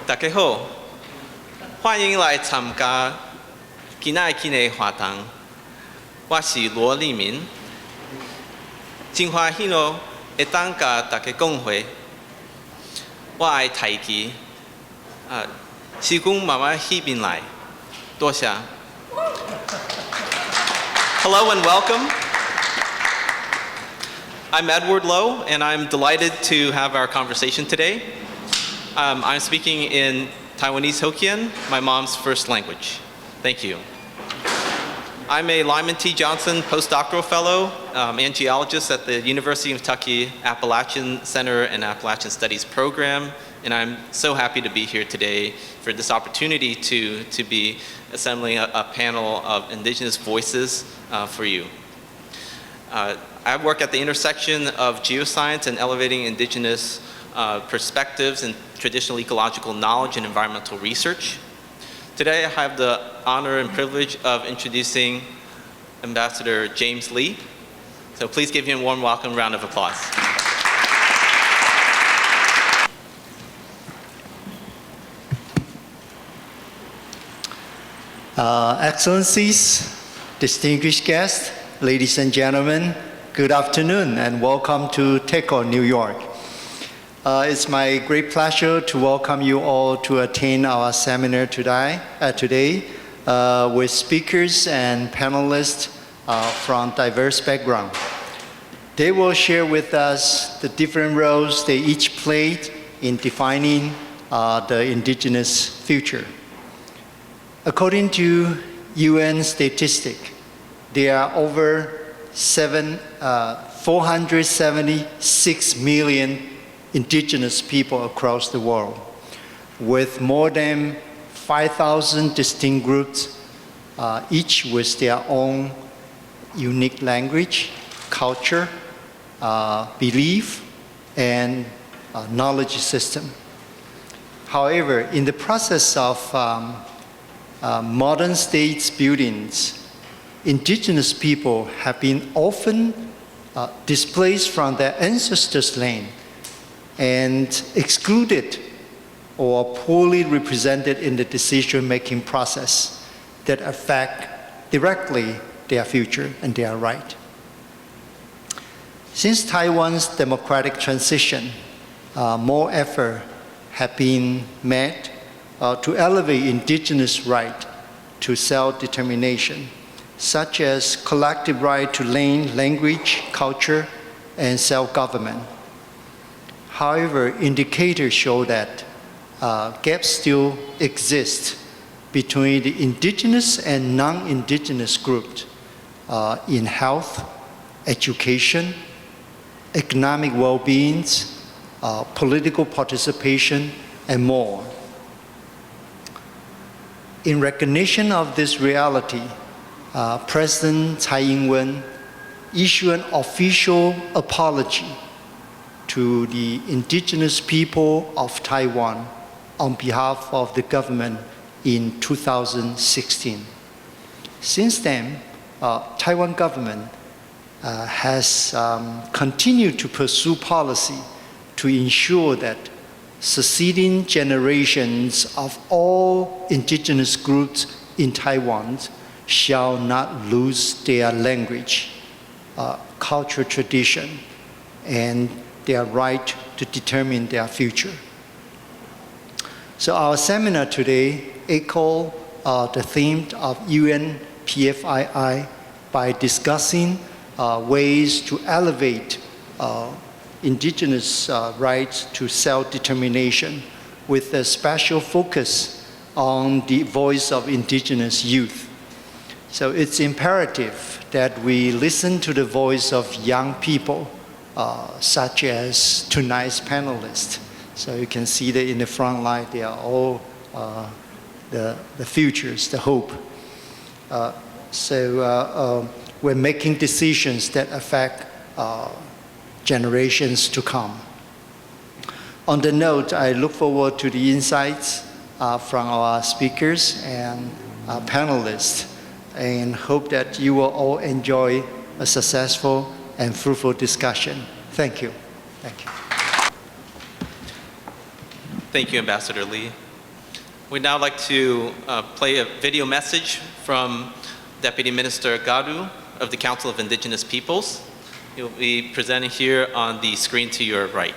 大家好，欢迎来参加今仔的活动。我是罗立明，真欢喜咯，会当甲大家讲话。我爱台语，是讲妈妈迄边来，多谢。Hello and welcome. I'm Edward Lowe, and I'm delighted to have our conversation today. I'm speaking in Taiwanese Hokkien, my mom's first language. Thank you. I'm a Lyman T. Johnson postdoctoral fellow and geologist at the University of Kentucky Appalachian Center and Appalachian Studies program, and I'm so happy to be here today for this opportunity to be assembling a panel of Indigenous voices for you. I work at the intersection of geoscience and elevating Indigenous perspectives and traditional ecological knowledge and environmental research. Today I have the honor and privilege of introducing Ambassador James Lee. So please give him a warm welcome, round of applause. Excellencies, distinguished guests, ladies and gentlemen, good afternoon and welcome to TECONY, New York. It's my great pleasure to welcome you all to attend our seminar today with speakers and panelists from diverse backgrounds. They will share with us the different roles they each played in defining the indigenous future. According to UN statistics, there are over 476 million indigenous people across the world, with more than 5,000 distinct groups, each with their own unique language, culture, belief, and knowledge system. However, in the process of modern states buildings, indigenous people have been often displaced from their ancestors' land and excluded or poorly represented in the decision-making process that affect directly their future and their right. Since Taiwan's democratic transition, more effort have been made to elevate indigenous right to self-determination, such as collective right to land, language, culture, and self-government. However, indicators show that gaps still exist between the indigenous and non-indigenous groups in health, education, economic well-being, political participation, and more. In recognition of this reality, President Tsai Ing-wen issued an official apology to the indigenous people of Taiwan on behalf of the government in 2016. Since then, Taiwan government has continued to pursue policy to ensure that succeeding generations of all indigenous groups in Taiwan shall not lose their language, cultural tradition, and their right to determine their future. So our seminar today echoes the theme of UN PFII by discussing ways to elevate indigenous rights to self-determination with a special focus on the voice of indigenous youth. So it's imperative that we listen to the voice of young people, such as tonight's panelists. So you can see that in the front line, they are all the futures, the hope. We're making decisions that affect generations to come. On the note, I look forward to the insights from our speakers and panelists, and hope that you will all enjoy a successful and fruitful discussion. Thank you. Thank you. Thank you, Ambassador Lee. We'd now like to play a video message from Deputy Minister Gadu of the Council of Indigenous Peoples. He'll be presenting here on the screen to your right.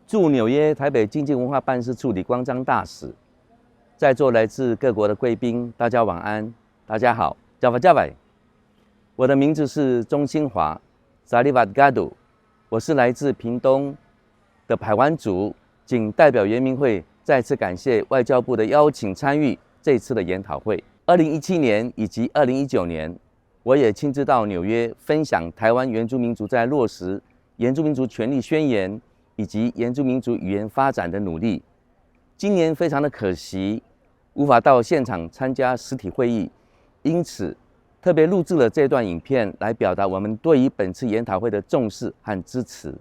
驻纽约台北经济文化办事处李光章大使，在座来自各国的贵宾，大家晚安，大家好，加百。我的名字是钟新华 ，Salivat Gadu， 我是来自屏东的排湾族，仅代表原民会再次感谢外交部的邀请，参与这次的研讨会。2017年以及2019年，我也亲自到纽约分享台湾原住民族在落实原住民族权利宣言以及原住民族语言发展的努力。今年非常的可惜，无法到现场参加实体会议，因此特别录制了这段影片来表达我们对于本次研讨会的重视和支持。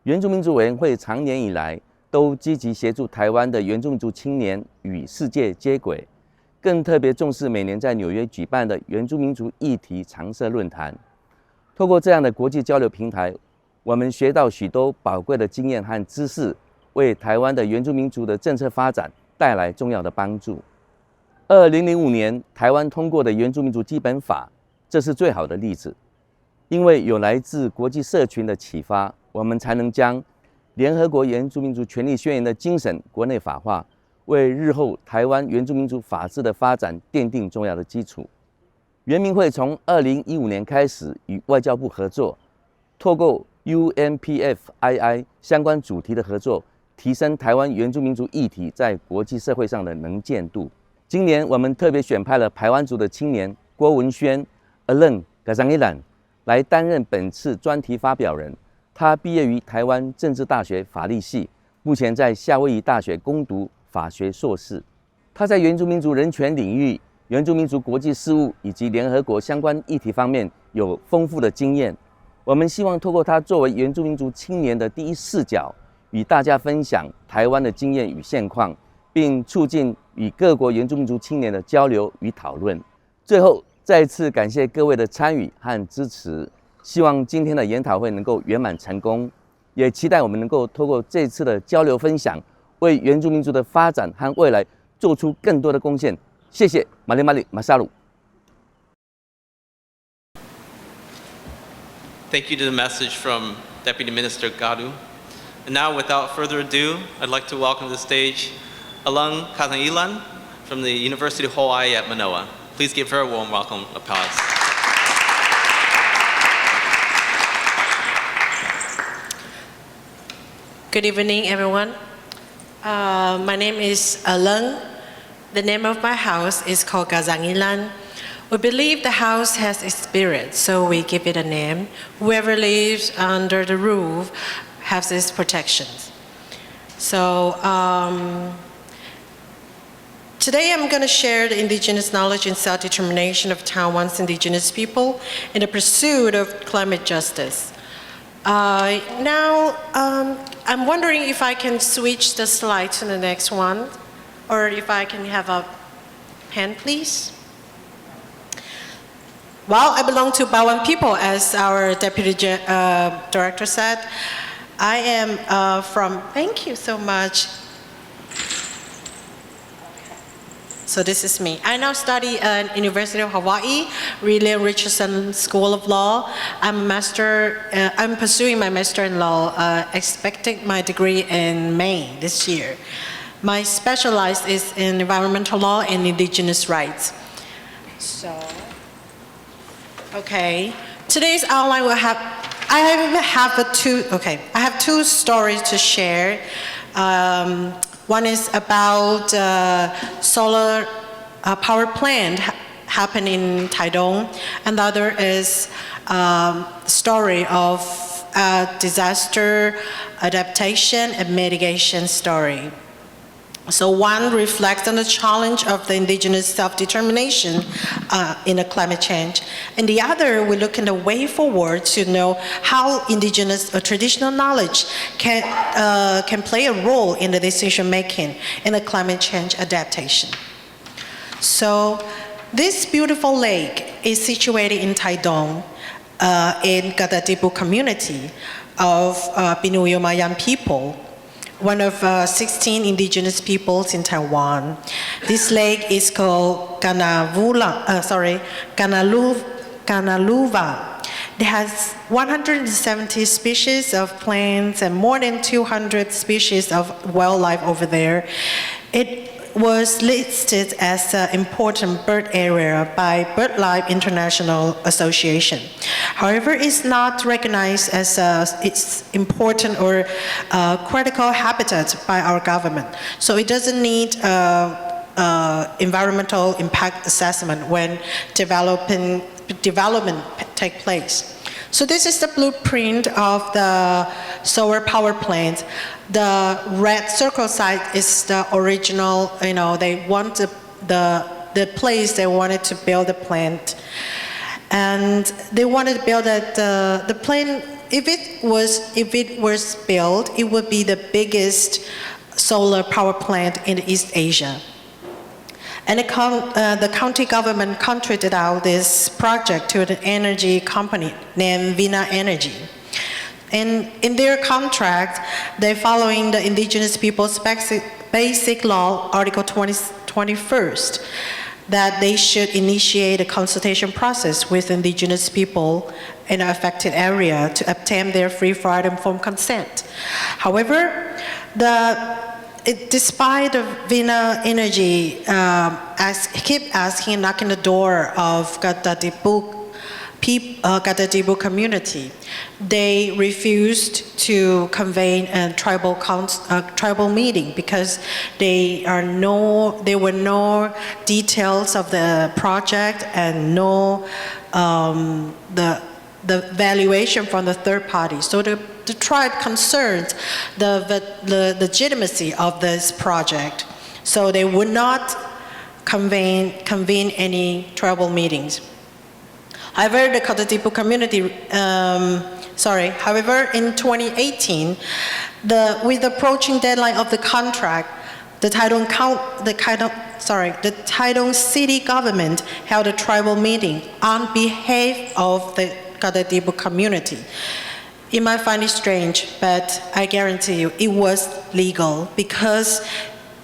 原住民族委员会长年以来都积极协助台湾的原住民族青年与世界接轨，更特别重视每年在纽约举办的原住民族议题常设论坛。透过这样的国际交流平台，我们学到许多宝贵的经验和知识，为台湾的原住民族的政策发展带来重要的帮助。2005年台湾通过的原住民族基本法，这是最好的例子。因为有来自国际社群的启发，我们才能将联合国原住民族权利宣言的精神国内法化，为日后台湾原住民族法治的发展奠定重要的基础。原民会从2015年开始与外交部合作，透过 UNPFII 相关主题的合作，提升台湾原住民族议题在国际社会上的能见度。今年我们特别选派了排湾族的青年郭文轩 Ing-wen 来担任本次专题发表人。他毕业于台湾政治大学法律系，目前在夏威夷大学攻读法学硕士。他在原住民族人权领域、原住民族国际事务以及联合国相关议题方面有丰富的经验。我们希望透过他作为原住民族青年的第一视角，与大家分享台湾的经验与现况，并促进与各国原住民族青年的交流与讨论。最后，再次感谢各位的参与和支持。希望今天的研讨会能够圆满成功，也期待我们能够透过这次的交流分享，为原住民族的发展和未来做出更多的贡献。谢谢，马里马萨鲁。Thank you to the message from Deputy Minister Gadu. And now, without further ado, I'd like to welcome to the stage Alung Kazangilan from the University of Hawaii at Manoa. Please give her a warm welcome applause. Good evening, everyone. My name is Alung. The name of my house is called Kazangilan. We believe the house has a spirit, so we give it a name. Whoever lives under the roof has its protections. So today I'm going to share the indigenous knowledge and self-determination of Taiwan's indigenous people in the pursuit of climate justice. Now, I'm wondering if I can switch the slide to the next one, or if I can have a pen, please. Well, I belong to Bawan people, as our deputy director said. I am from, thank you so much. So this is me. I now study at University of Hawaii, Riley Richardson School of Law. I'm pursuing my master in law, expecting my degree in May this year. My specialized is in environmental law and indigenous rights. So, okay. Today's outline will have, I have two stories to share. One is about solar power plant happening in Taiwan, and the other is story of disaster adaptation and mitigation story. So one reflects on the challenge of the indigenous self-determination in the climate change, and the other we look in the way forward to know how indigenous or traditional knowledge can play a role in the decision making in the climate change adaptation. So This beautiful lake is situated in Taidong, in Gadadibu community of Binuyo Mayan people, one of 16 indigenous peoples in Taiwan. This lake is called Kanaluva. It has 170 species of plants and more than 200 species of wildlife over there. It was listed as an important bird area by BirdLife International Association. However, it's not recognized as its important or critical habitat by our government. So it doesn't need environmental impact assessment when development take place. So this is the blueprint of the solar power plant. The red circle side is the original, they want the place they wanted to build the plant. And they wanted to build the plant, if it was built, it would be the biggest solar power plant in East Asia. And the county government contracted out this project to an energy company named Vina Energy. And in their contract, they're following the Indigenous Peoples Basic Law, Article 21st, that they should initiate a consultation process with indigenous people in an affected area to obtain their free, fair, and informed consent. However, despite the Vina Energy keep asking, knocking the door of Gadadibu community, they refused to convene a tribal meeting because there were no details of the project and no the valuation from the third party. So the tribe concerns the legitimacy of this project. So they would not convene any tribal meetings. However, the Gadadibu community, however, in 2018, with the approaching deadline of the contract, the Taitung city government held a tribal meeting on behalf of the Gadadibu community. You might find it strange, but I guarantee you it was legal because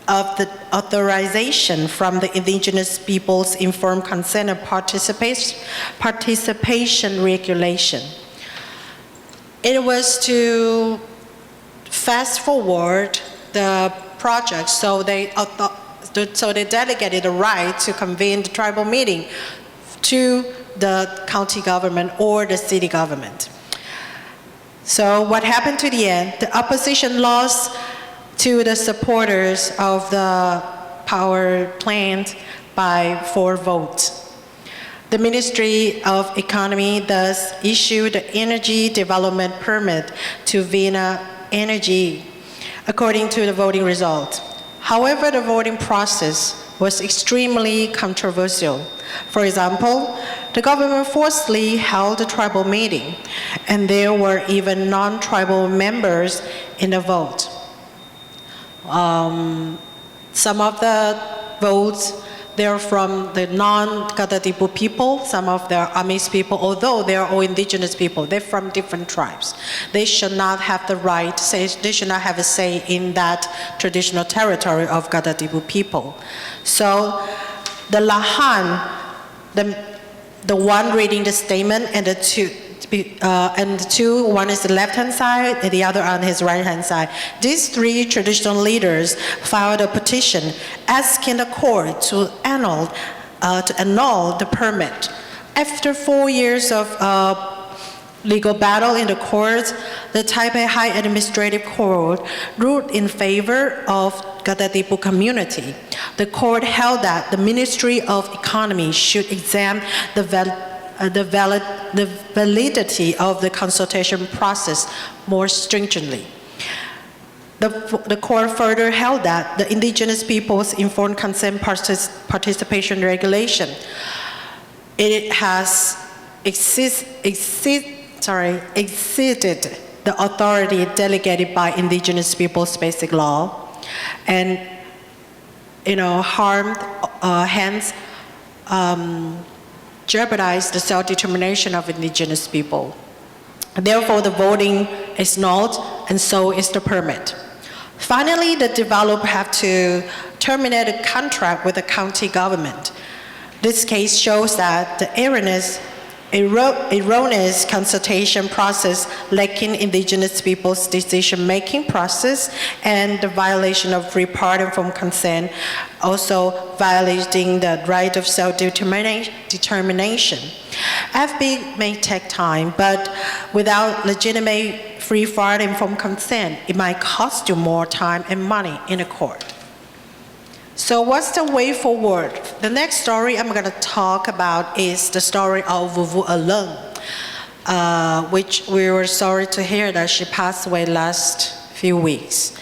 of the authorization from the Indigenous Peoples Informed Consent and Participation Regulation. It was to fast forward the project, so they delegated the right to convene the tribal meeting to the county government or the city government. So what happened to the end? The opposition lost to the supporters of the power plant by 4 votes. The Ministry of Economy thus issued the energy development permit to Vina Energy according to the voting result. However, the voting process was extremely controversial. For example, the government forcibly held a tribal meeting, and there were even non-tribal members in the vote. Some of the votes, they're from the non-Gadadibu people, some of the Amis people, although they're all indigenous people, they're from different tribes. They should not have the right, they should not have a say in that traditional territory of Gadadibu people. So the Lahan, the one reading the statement and the two, one is the left-hand side and the other on his right-hand side. These 3 traditional leaders filed a petition asking the court to annul the permit. After 4 years of legal battle in the courts, the Taipei High Administrative Court ruled in favor of Gadadibu community. The court held that the Ministry of Economy should examine the validity of the consultation process more stringently. The court further held that the Indigenous Peoples Informed Consent Participation Regulation, it has exceeded the authority delegated by Indigenous Peoples Basic Law, and hence jeopardize the self-determination of indigenous people. Therefore, the voting is nulled, and so is the permit. Finally, the developer have to terminate a contract with the county government. This case shows that the erroneous consultation process, lacking indigenous people's decision-making process, and the violation of free part informed consent, also violating the right of self-determination. FB may take time, but without legitimate free part informed consent, it might cost you more time and money in a court. So what's the way forward? The next story I'm going to talk about is the story of Vuvu Alung, which we were sorry to hear that she passed away last few weeks.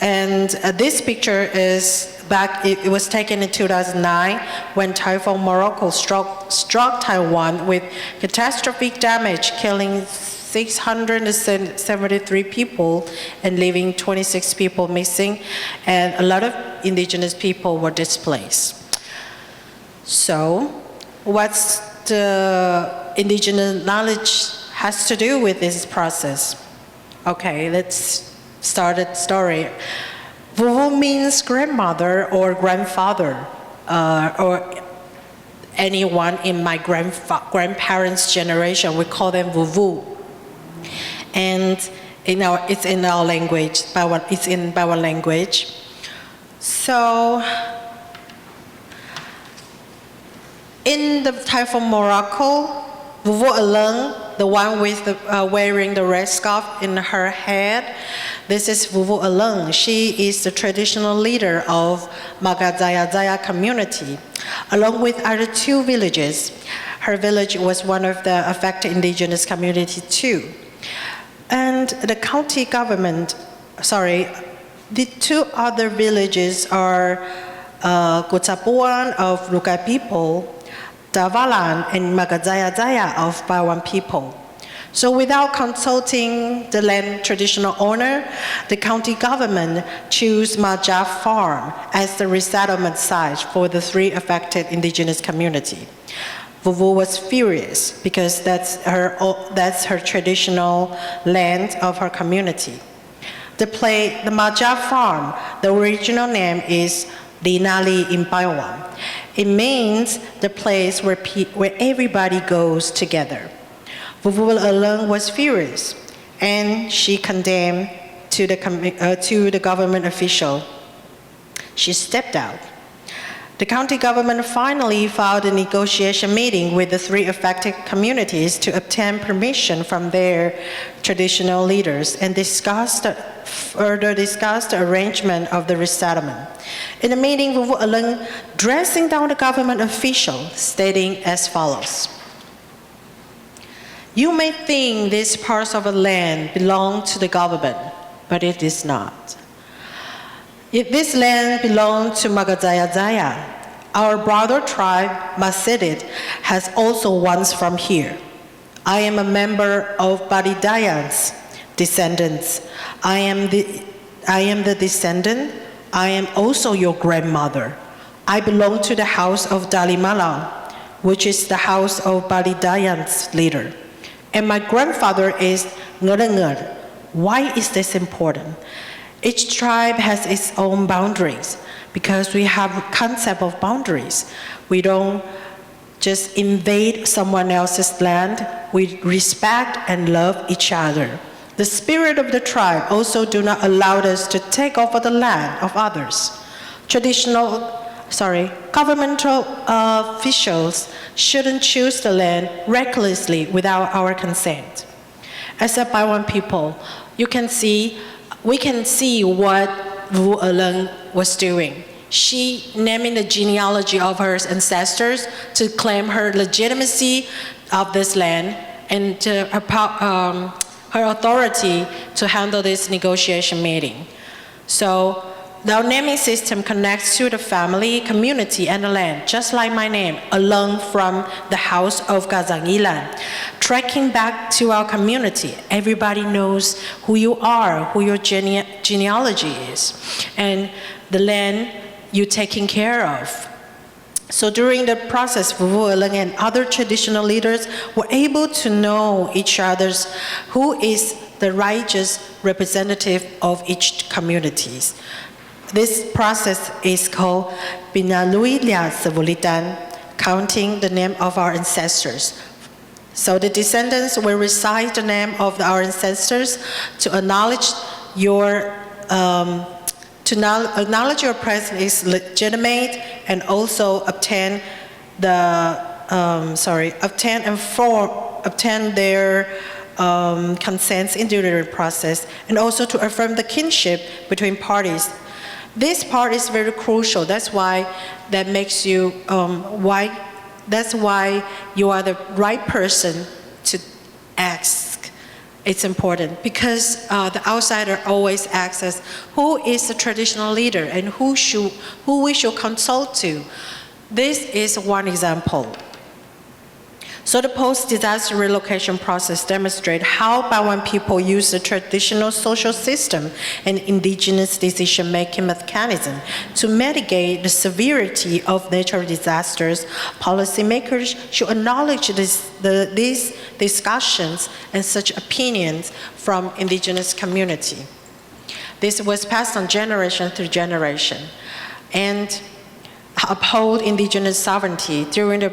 And this picture is back, it was taken in 2009 when Typhoon Morocco struck Taiwan with catastrophic damage, killing 673 people and leaving 26 people missing, and a lot of indigenous people were displaced. So, what's the indigenous knowledge has to do with this process? Okay, let's start the story. Vuvu means grandmother or grandfather, or anyone in my grandparents' generation, we call them Vuvu. And it's in our language, it's in Bawa language. So, in the Typhoon Morocco, Vuvu Alung, the one with the, wearing the red scarf in her head, this is Vuvu Alung. She is the traditional leader of Magazaya community, along with other two villages. Her village was one of the affected indigenous community too. And the county government, the two other villages are Kutapuan of Lukai people, Davalan and Magazaya of Bawan people. So without consulting the land traditional owner, the county government chose Maja Farm as the resettlement site for the three affected indigenous community. Vuvu was furious because that's her traditional land of her community. The Maja Farm, the original name is Dinali in Taiwan. It means the place where everybody goes together. Vuvu Alung was furious, and she condemned to the government official. She stepped out. The county government finally filed a negotiation meeting with the three affected communities to obtain permission from their traditional leaders and further discussed the arrangement of the resettlement. In the meeting, Vuvu Alung dressing down the government official, stating as follows: "You may think these parts of the land belong to the government, but it is not. If this land belonged to Magazaya, our brother tribe, Masidit, has also once from here. I am a member of Badidayan's descendants. I am the descendant. I am also your grandmother. I belong to the house of Dalimala, which is the house of Badidayan's leader. And my grandfather is Ngurengur. Why is this important? Each tribe has its own boundaries because we have a concept of boundaries. We don't just invade someone else's land. We respect and love each other. The spirit of the tribe also do not allow us to take over the land of others. Governmental officials shouldn't choose the land recklessly without our consent. As a Baiwan people, we can see what Vuvu Alung was doing. She naming the genealogy of her ancestors to claim her legitimacy of this land and her authority to handle this negotiation meeting. So the naming system connects to the family, community, and the land, just like my name, Alung from the house of Kazangilan. Tracking back to our community, everybody knows who you are, who your genealogy is, and the land you're taking care of. So during the process, Vuvuelang and other traditional leaders were able to know each other's who is the righteous representative of each communities. This process is called Binalui Lia Sevulitan, counting the name of our ancestors. So the descendants will recite the name of our ancestors to acknowledge your presence is legitimate, and also obtain their consents in the process, and also to affirm the kinship between parties. This part is very crucial. That's why that makes you that's why you are the right person to ask. It's important because the outsider always asks us, who is the traditional leader and who we should consult to? This is one example. So the post-disaster relocation process demonstrates how Baiwan people use the traditional social system and indigenous decision-making mechanism to mitigate the severity of natural disasters. Policymakers should acknowledge these discussions and such opinions from indigenous community. This was passed on generation through generation and uphold indigenous sovereignty during the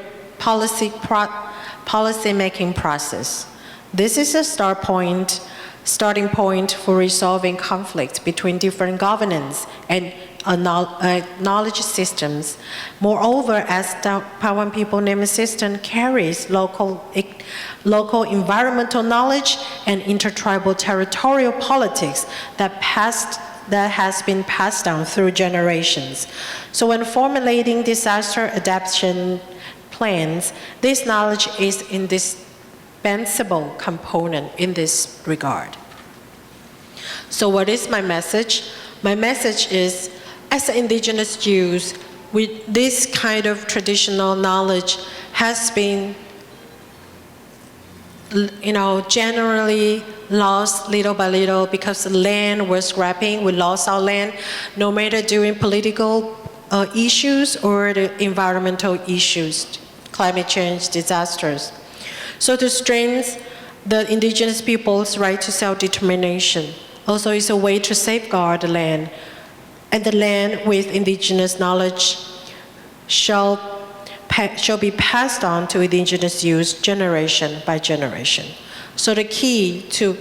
policy-making process. This is a starting point for resolving conflicts between different governance and knowledge systems. Moreover, as the Baiwan People Naming System carries local environmental knowledge and intertribal territorial politics that has been passed down through generations. So when formulating disaster adaptation plans, this knowledge is indispensable component in this regard. So what is my message? My message is, as indigenous youth, this kind of traditional knowledge has been generally lost little by little because the land was scrapping. We lost our land, no matter during political issues or the environmental issues, climate change, disasters. So to strengthen the indigenous people's right to self-determination also is a way to safeguard the land. And the land with indigenous knowledge shall be passed on to indigenous youth generation by generation. So the key to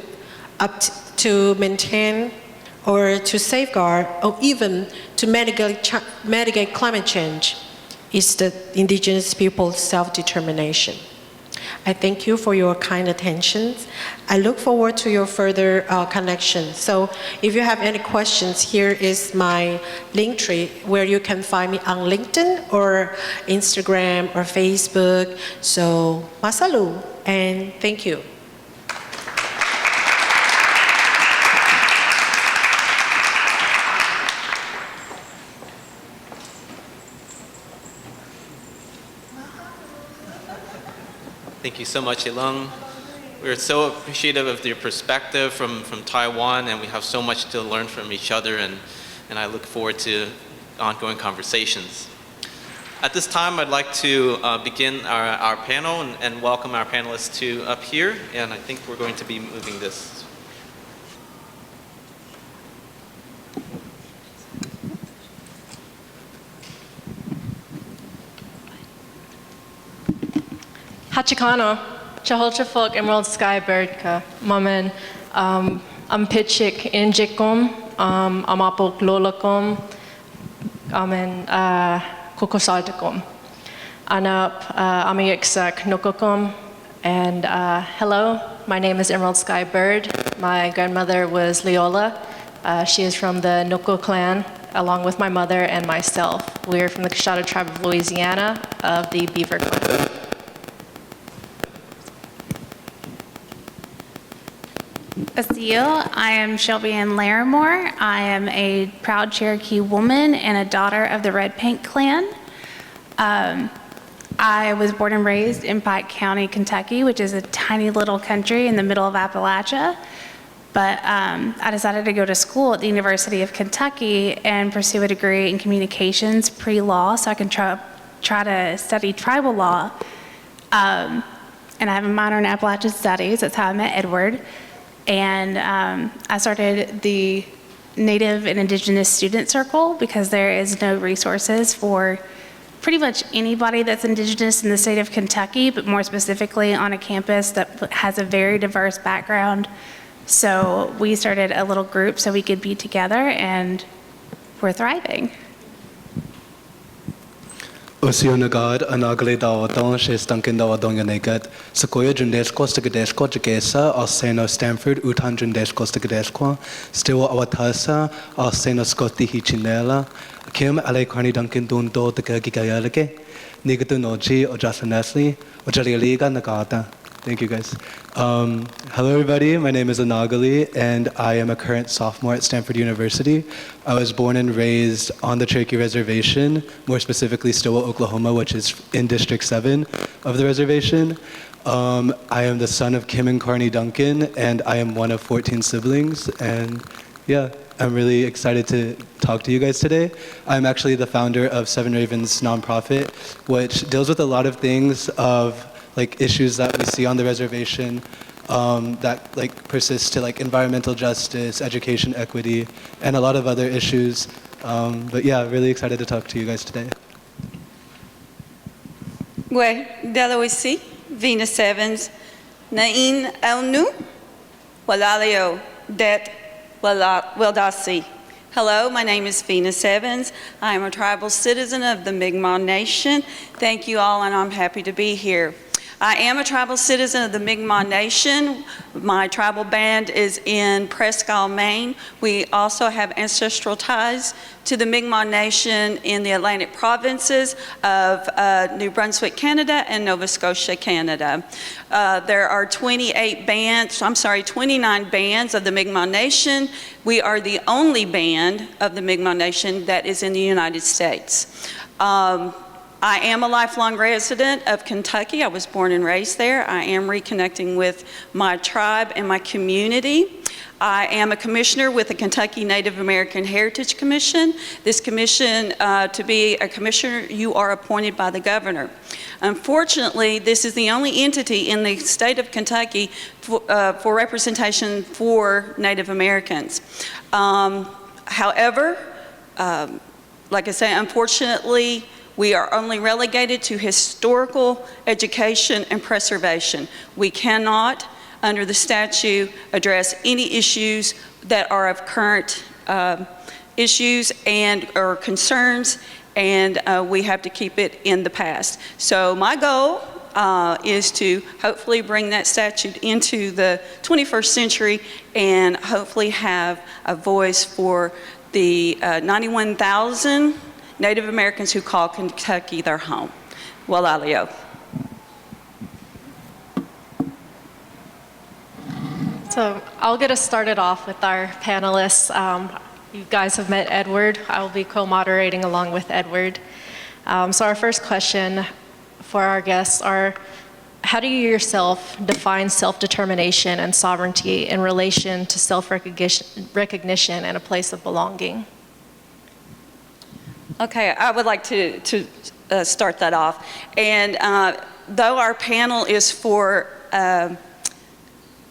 maintain or to safeguard or even to mitigate climate change is the indigenous people's self-determination. I thank you for your kind attention. I look forward to your further connection. So if you have any questions, here is my link tree where you can find me on LinkedIn or Instagram or Facebook. So masalu and thank you. Thank you so much, Ilung. We're so appreciative of your perspective from Taiwan, and we have so much to learn from each other, and I look forward to ongoing conversations. At this time, I'd like to begin our panel and welcome our panelists to up here, and I think we're going to be moving this. Hachikano, Chaholchafok, Emerald Sky Birdka, Mamen, Pitchik Injikum, Amapok Lolakum, Amen, Kokosadikum, Anap, Amiyeksak Nokokum, and hello, my name is Emerald Sky Bird. My grandmother was Leola. She is from the Noko clan, along with my mother and myself. We're from the Kashada tribe of Louisiana of the Beaver clan. Asil, I am Shelby Ann Larimore. I am a proud Cherokee woman and a daughter of the Red Paint clan. I was born and raised in Pike County, Kentucky, which is a tiny little country in the middle of Appalachia. But I decided to go to school at the University of Kentucky and pursue a degree in communications pre-law so I can try to study tribal law. And I have a minor in Appalachian Studies. That's how I met Edward. And I started the Native and Indigenous Student Circle because there is no resources for pretty much anybody that's Indigenous in the state of Kentucky, but more specifically on a campus that has a very diverse background. So we started a little group so we could be together, and we're thriving. Osionagad anagale dawadon shes Duncan dawadon yanegat Sequoia Jundesko Stigadesco Jagesa Alseno Stanford Utan Jundesko Stigadesco Still Awatasa Alseno Scotti Hichinella Kim Ale Carney Duncan Dundo the Gigayalake Nigatu Noji Ojasa Nestle Ojaliga Nagata. Thank you guys. Hello everybody, my name is Anagali and I am a current sophomore at Stanford University. I was born and raised on the Cherokee Reservation, more specifically Stillwell, Oklahoma, which is in District 7 of the reservation. I am the son of Kim and Carney Duncan and I am one of 14 siblings, and yeah, I'm really excited to talk to you guys today. I'm actually the founder of Seven Ravens nonprofit, which deals with a lot of things of like issues that we see on the reservation that like persist to like environmental justice, education equity, and a lot of other issues. But yeah, really excited to talk to you guys today. We Delawisi, Venus Evans, Nain Elnu, Walalio Det Wildasi. Hello, my name is Venus Evans. I am a tribal citizen of the Mi'kmaq Nation. Thank you all, and I'm happy to be here. I am a tribal citizen of the Mi'kmaq Nation. My tribal band is in Presque Isle, Maine. We also have ancestral ties to the Mi'kmaq Nation in the Atlantic provinces of New Brunswick, Canada, and Nova Scotia, Canada. There are 29 bands of the Mi'kmaq Nation. We are the only band of the Mi'kmaq Nation that is in the United States. I am a lifelong resident of Kentucky. I was born and raised there. I am reconnecting with my tribe and my community. I am a commissioner with the Kentucky Native American Heritage Commission. This commission, to be a commissioner, you are appointed by the governor. Unfortunately, this is the only entity in the state of Kentucky for representation for Native Americans. However, like I say, unfortunately, we are only relegated to historical education and preservation. We cannot, under the statute, address any issues that are of current issues and or concerns, and we have to keep it in the past. So my goal is to hopefully bring that statute into the 21st century and hopefully have a voice for the 91,000 Native Americans who call Kentucky their home. Walalio. So I'll get us started off with our panelists. You guys have met Edward. I will be co-moderating along with Edward. So our first question for our guests are, how do you yourself define self-determination and sovereignty in relation to self-recognition and a place of belonging? Okay, I would like to start that off. And though our panel is for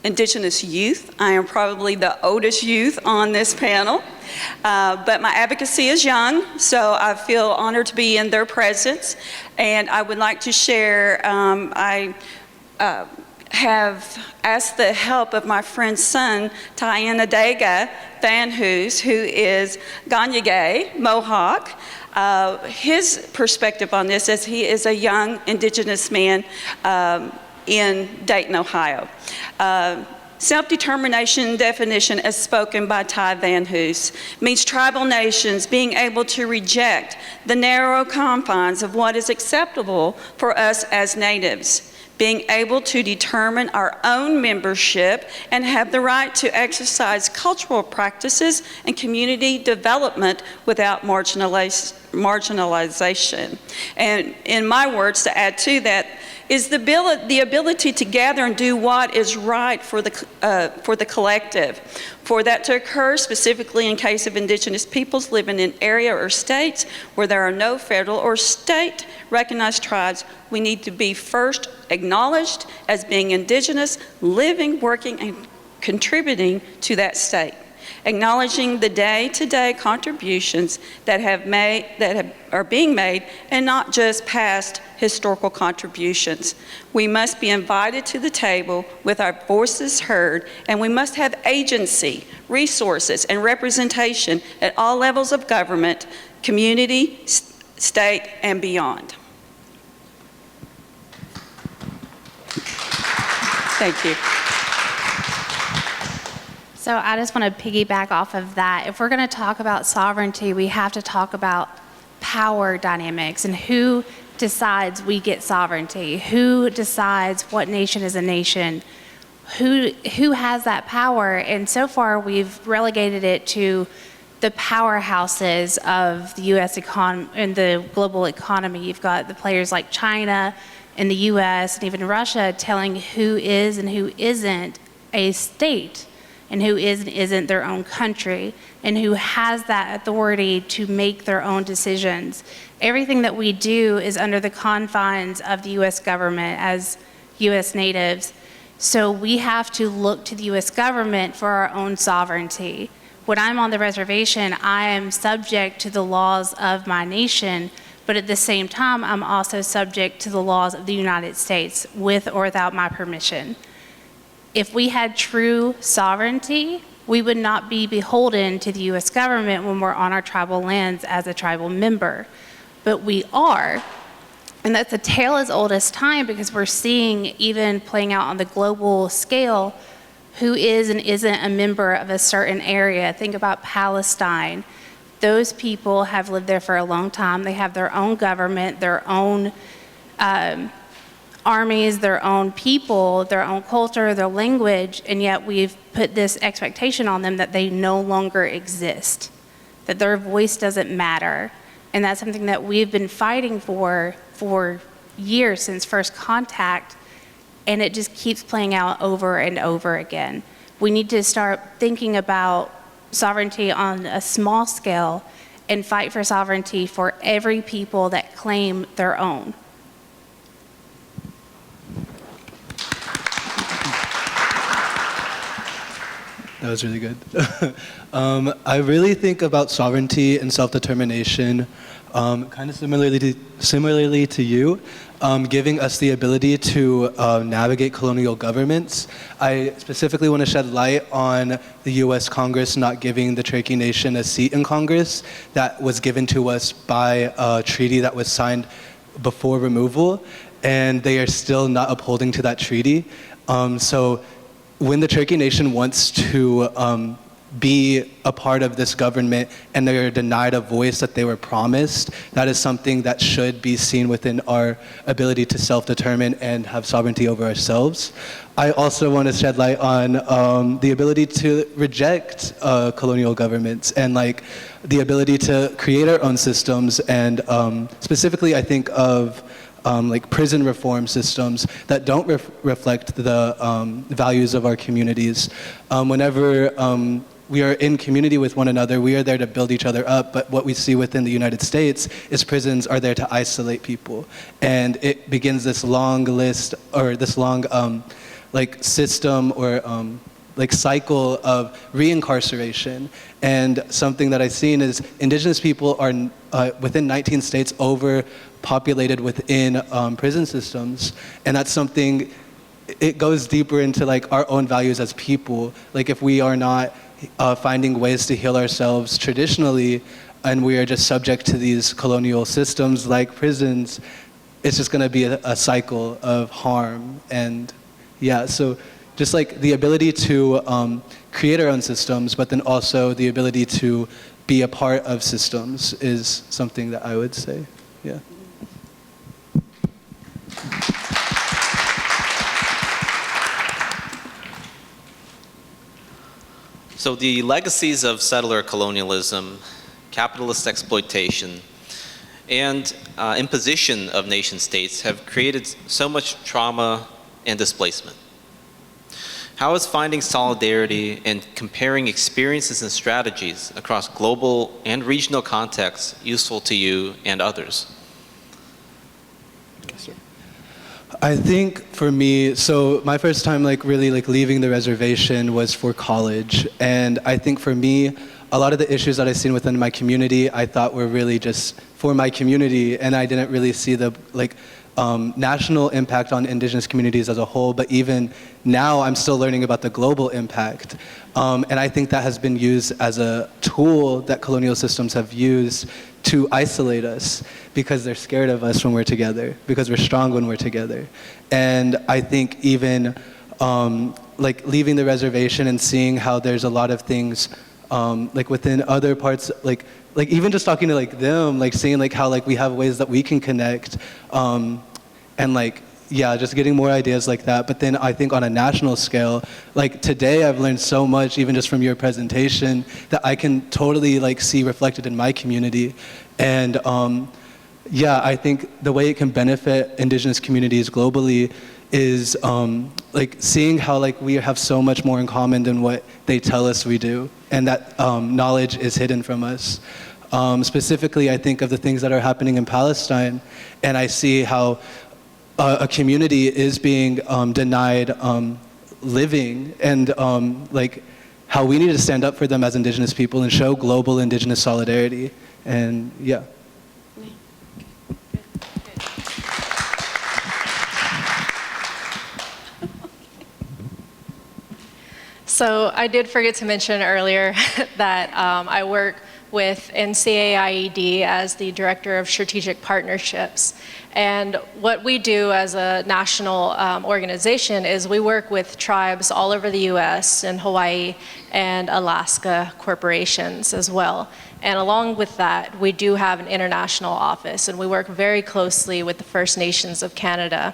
Indigenous youth, I am probably the oldest youth on this panel. But my advocacy is young, so I feel honored to be in their presence. And I would like to share, I have asked the help of my friend's son, Taiwan Vanhoos, who is Ganyagay, Mohawk. His perspective on this is he is a young Indigenous man in Dayton, Ohio. Self-determination definition as spoken by Ty Vanhoos means tribal nations being able to reject the narrow confines of what is acceptable for us as natives, being able to determine our own membership and have the right to exercise cultural practices and community development without marginalization. And in my words, to add to that, is the ability to gather and do what is right for the collective. For that to occur, specifically in case of Indigenous peoples living in area or states where there are no federal or state recognized tribes, we need to be first acknowledged as being Indigenous, living, working, and contributing to that state. Acknowledging the day-to-day contributions that are being made and not just past historical contributions. We must be invited to the table with our voices heard, and we must have agency, resources, and representation at all levels of government, community, state, and beyond. Thank you. So I just want to piggyback off of that. If we're going to talk about sovereignty, we have to talk about power dynamics and who decides we get sovereignty, who decides what nation is a nation, who has that power. And so far we've relegated it to the powerhouses of the U.S. economy and the global economy. You've got the players like China and the U.S. and even Russia telling who is and who isn't a state, and who is and isn't their own country, and who has that authority to make their own decisions. Everything that we do is under the confines of the U.S. government as U.S. natives. So we have to look to the U.S. government for our own sovereignty. When I'm on the reservation, I am subject to the laws of my nation, but at the same time, I'm also subject to the laws of the United States, with or without my permission. If we had true sovereignty, we would not be beholden to the U.S. government when we're on our tribal lands as a tribal member. But we are, and that's a tale as old as time, because we're seeing, even playing out on the global scale, who is and isn't a member of a certain area. Think about Palestine. Those people have lived there for a long time. They have their own government, their own armies, their own people, their own culture, their language, and yet we've put this expectation on them that they no longer exist, that their voice doesn't matter. And that's something that we've been fighting for years, since first contact, and it just keeps playing out over and over again. We need to start thinking about sovereignty on a small scale and fight for sovereignty for every people that claim their own. That was really good. I really think about sovereignty and self-determination kind of similarly to you, giving us the ability to navigate colonial governments. I specifically want to shed light on the U.S. Congress not giving the Cherokee Nation a seat in Congress that was given to us by a treaty that was signed before removal, and they are still not upholding to that treaty. So when the Cherokee Nation wants to be a part of this government and they're denied a voice that they were promised, that is something that should be seen within our ability to self-determine and have sovereignty over ourselves. I also want to shed light on the ability to reject colonial governments and like the ability to create our own systems, and specifically I think of like prison reform systems that don't reflect the values of our communities. Whenever we are in community with one another, we are there to build each other up, but what we see within the United States is prisons are there to isolate people. And it begins this long list, or this long like system or like cycle of reincarceration. And something that I've seen is Indigenous people are within 19 states overpopulated within prison systems, and that's something, it goes deeper into like our own values as people. Like if we are not finding ways to heal ourselves traditionally, and we are just subject to these colonial systems like prisons, it's just going to be a cycle of harm. And yeah, so just like the ability to create our own systems, but then also the ability to be a part of systems is something that I would say, yeah. So the legacies of settler colonialism, capitalist exploitation, and imposition of nation states have created so much trauma and displacement. How is finding solidarity and comparing experiences and strategies across global and regional contexts useful to you and others? I think for me, so my first time really leaving the reservation was for college. And I think for me, a lot of the issues that I've seen within my community, I thought were really just for my community, and I didn't really see the national impact on Indigenous communities as a whole. But even now, I'm still learning about the global impact. And I think that has been used as a tool that colonial systems have used to isolate us because they're scared of us when we're together, because we're strong when we're together. And I think even leaving the reservation and seeing how there's a lot of things within other parts, even just talking to them, seeing how we have ways that we can connect, and just getting more ideas like that. But then I think on a national scale, today I've learned so much, even just from your presentation, that I can totally see reflected in my community. And I think the way it can benefit Indigenous communities globally is seeing how we have so much more in common than what they tell us we do, and that knowledge is hidden from us. Specifically, I think of the things that are happening in Palestine, and I see how a community is being denied living, and how we need to stand up for them as Indigenous people and show global Indigenous solidarity. And yeah. So I did forget to mention earlier that I work with NCAIED as the Director of Strategic Partnerships. And what we do as a national organization is we work with tribes all over the US and Hawaii and Alaska corporations as well. And along with that, we do have an international office, and we work very closely with the First Nations of Canada.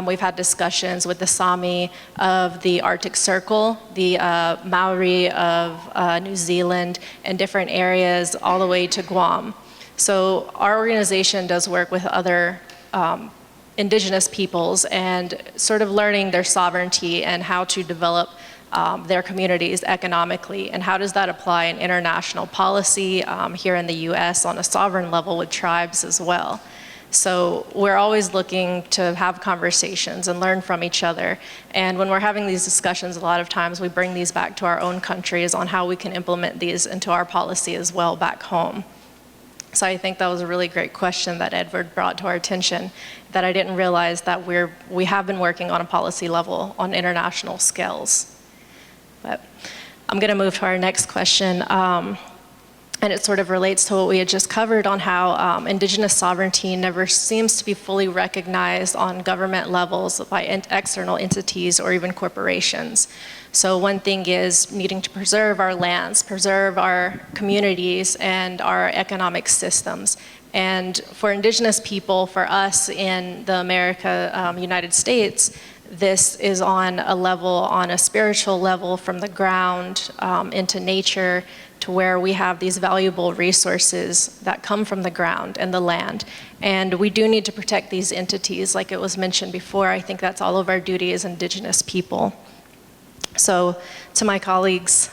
We've had discussions with the Sami of the Arctic Circle, the Maori of New Zealand, and different areas all the way to Guam. So our organization does work with other Indigenous peoples and sort of learning their sovereignty and how to develop their communities economically, and how does that apply in international policy here in the US on a sovereign level with tribes as well. So we're always looking to have conversations and learn from each other. And when we're having these discussions, a lot of times we bring these back to our own countries on how we can implement these into our policy as well back home. So I think that was a really great question that Edward brought to our attention, that I didn't realize that we have been working on a policy level on international scales. But I'm gonna move to our next question. And it sort of relates to what we had just covered on how Indigenous sovereignty never seems to be fully recognized on government levels by external entities or even corporations. So one thing is needing to preserve our lands, preserve our communities and our economic systems. And for Indigenous people, for us in the United States, this is on a spiritual level, from the ground into nature, to where we have these valuable resources that come from the ground and the land. And we do need to protect these entities, like it was mentioned before. I think that's all of our duty as Indigenous people. So to my colleagues,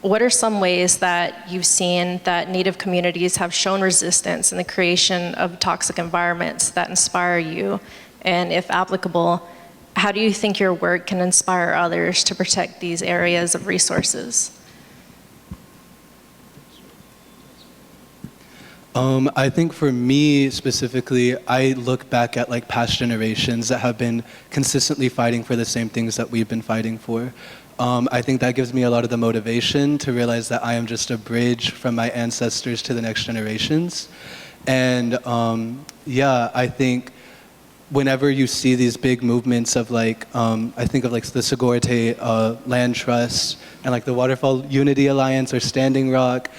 what are some ways that you've seen that Native communities have shown resistance in the creation of toxic environments that inspire you? And if applicable, how do you think your work can inspire others to protect these areas of resources? I think for me specifically, I look back at past generations that have been consistently fighting for the same things that we've been fighting for. I think that gives me a lot of the motivation to realize that I am just a bridge from my ancestors to the next generations. And I think whenever you see these big movements of I think of the Segorte Land Trust and the Waterfall Unity Alliance or Standing Rock,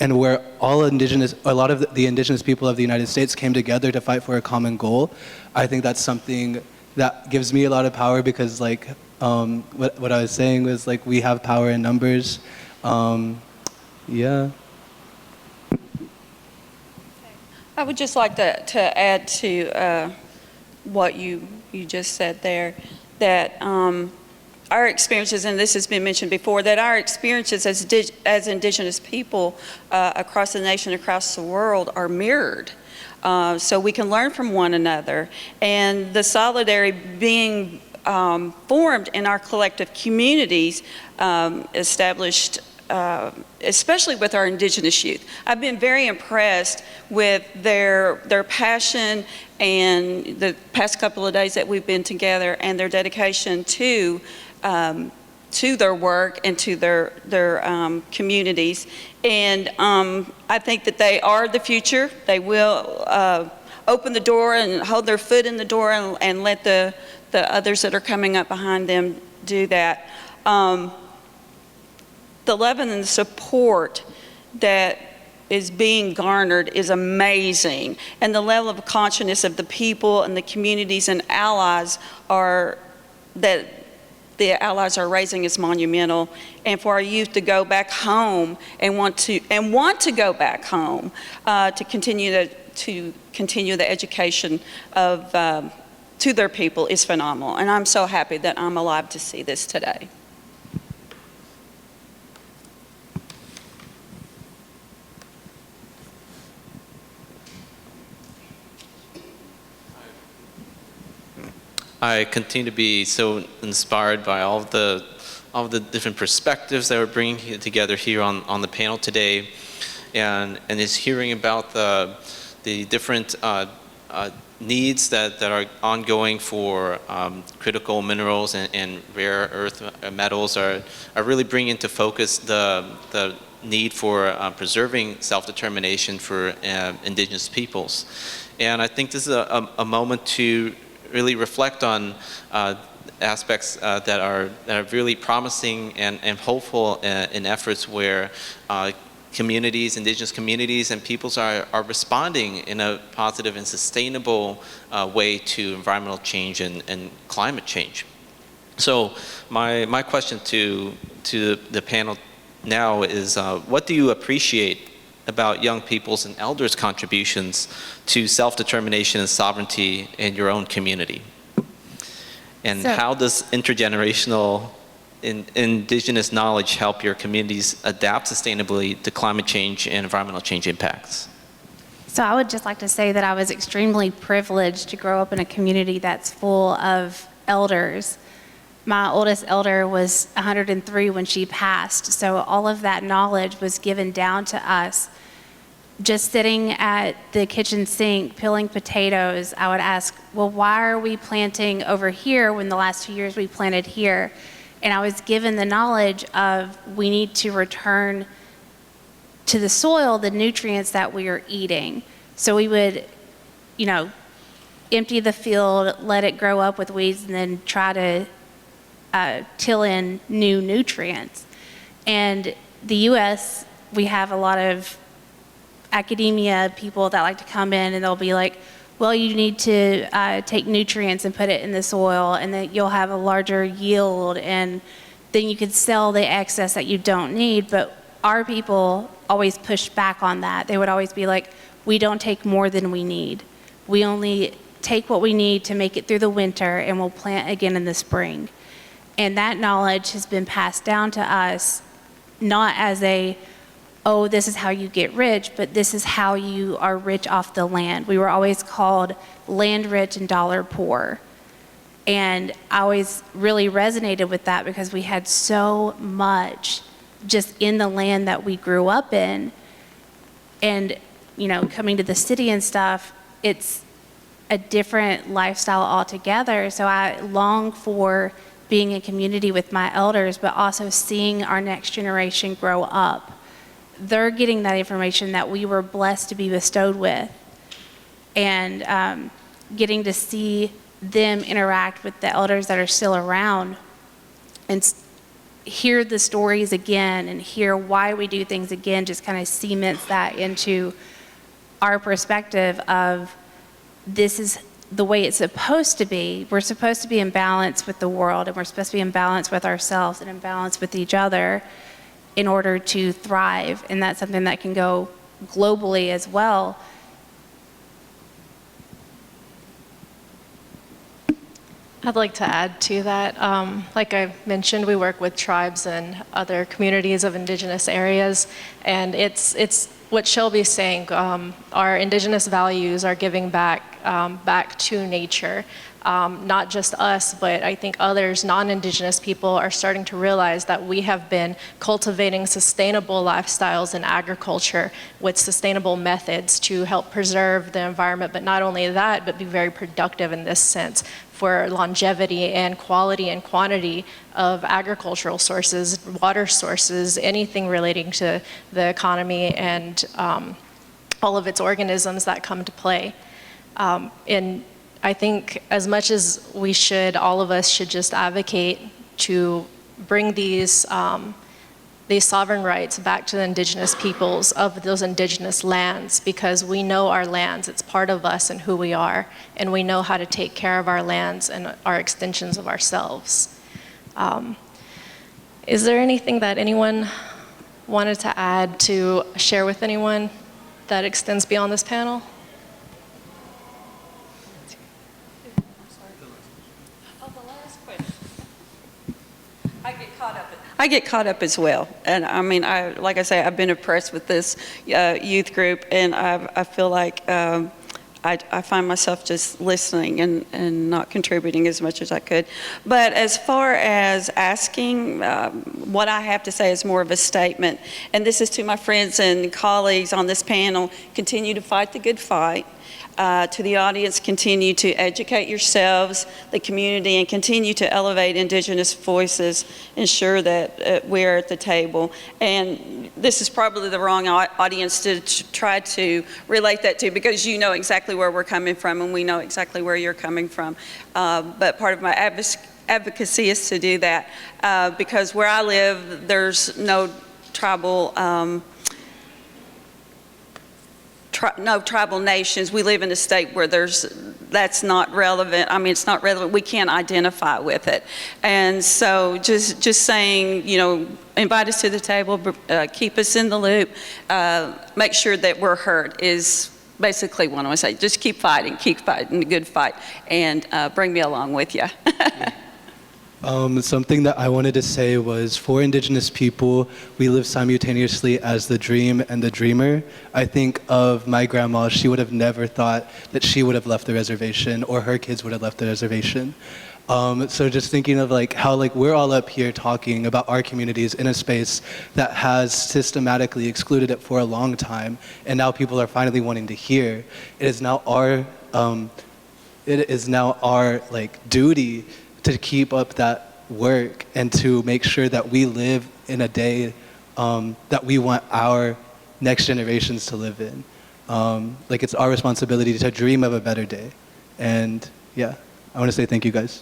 and where a lot of the Indigenous people of the United States came together to fight for a common goal, I think that's something that gives me a lot of power, because what I was saying was we have power in numbers. I would just like to add to what you just said there, that our experiences, and this has been mentioned before, that our experiences as Indigenous people across the nation, across the world, are mirrored. So we can learn from one another. And the solidarity being formed in our collective communities, established especially with our Indigenous youth. I've been very impressed with their passion and the past couple of days that we've been together, and their dedication to their work and to their communities. And I think that they are the future. They will open the door and hold their foot in the door and let the others that are coming up behind them do that. The love and the support that is being garnered is amazing. And the level of consciousness of the people and the communities and allies that the allies are raising is monumental. And for our youth to go back home and want to go back home to continue the education of to their people is phenomenal. And I'm so happy that I'm alive to see this today. I continue to be so inspired by all of the different perspectives that we're bringing together here on the panel today, and is hearing about the different needs that are ongoing for critical minerals and rare earth metals are really bringing into focus the need for preserving self-determination for Indigenous peoples. And I think this is a moment to really reflect on aspects that are really promising and hopeful in efforts where communities, Indigenous communities and peoples are responding in a positive and sustainable way to environmental change and climate change. So my question to the panel now is, what do you appreciate about young people's and elders' contributions to self-determination and sovereignty in your own community? And how does intergenerational Indigenous knowledge help your communities adapt sustainably to climate change and environmental change impacts? So I would just like to say that I was extremely privileged to grow up in a community that's full of elders. My oldest elder was 103 when she passed, so all of that knowledge was given down to us. Just sitting at the kitchen sink peeling potatoes, I would ask, well, why are we planting over here when the last 2 years we planted here? And I was given the knowledge of we need to return to the soil the nutrients that we are eating. So we would, empty the field, let it grow up with weeds, and then try to till in new nutrients. And the U.S., we have a lot of academia people that like to come in and they'll be like, well, you need to take nutrients and put it in the soil and then you'll have a larger yield and then you could sell the excess that you don't need. But our people always pushed back on that. They would always be like, we don't take more than we need. We only take what we need to make it through the winter and we'll plant again in the spring. And that knowledge has been passed down to us, not as oh, this is how you get rich, but this is how you are rich off the land. We were always called land rich and dollar poor. And I always really resonated with that because we had so much just in the land that we grew up in. And, coming to the city and stuff, it's a different lifestyle altogether. So I long for being in community with my elders, but also seeing our next generation grow up. They're getting that information that we were blessed to be bestowed with, and getting to see them interact with the elders that are still around and hear the stories again and hear why we do things again just kind of cements that into our perspective of this is the way it's supposed to be. We're supposed to be in balance with the world, and we're supposed to be in balance with ourselves and in balance with each other in order to thrive. And that's something that can go globally as well. I'd like to add to that. Like I mentioned, we work with tribes and other communities of indigenous areas, and it's what Shelby's saying. Our indigenous values are giving back to nature. Not just us, but I think others, non-indigenous people, are starting to realize that we have been cultivating sustainable lifestyles in agriculture with sustainable methods to help preserve the environment, but not only that, but be very productive in this sense for longevity and quality and quantity of agricultural sources, water sources, anything relating to the economy and all of its organisms that come to play. And I think as much as we should, all of us should just advocate to bring these sovereign rights back to the indigenous peoples of those indigenous lands, because we know our lands, it's part of us and who we are, and we know how to take care of our lands and our extensions of ourselves. Is there anything that anyone wanted to add to share with anyone that extends beyond this panel? I get caught up as well, and I mean, like I say, I've been impressed with this youth group, and I feel like I find myself just listening and not contributing as much as I could. But as far as asking, what I have to say is more of a statement, and this is to my friends and colleagues on this panel: continue to fight the good fight. To the audience, continue to educate yourselves, the community, and continue to elevate indigenous voices, ensure that we're at the table. And this is probably the wrong audience to try to relate that to, because you know exactly where we're coming from and we know exactly where you're coming from. But part of my advocacy is to do that, because where I live, there's no tribal tribal nations. We live in a state where that's not relevant. I mean, it's not relevant. We can't identify with it. And so just saying, you know, invite us to the table, keep us in the loop, make sure that we're heard is basically what I want to say. Just keep fighting the good fight, and bring me along with you. Something that I wanted to say was, for Indigenous people, we live simultaneously as the dream and the dreamer. I think of my grandma. She would have never thought that she would have left the reservation or her kids would have left the reservation. So just thinking of like how like we're all up here talking about our communities in a space that has systematically excluded it for a long time, and now people are finally wanting to hear. It is now our like duty to keep up that work and to make sure that we live in a day that we want our next generations to live in. Like it's our responsibility to dream of a better day. And yeah, I want to say thank you guys.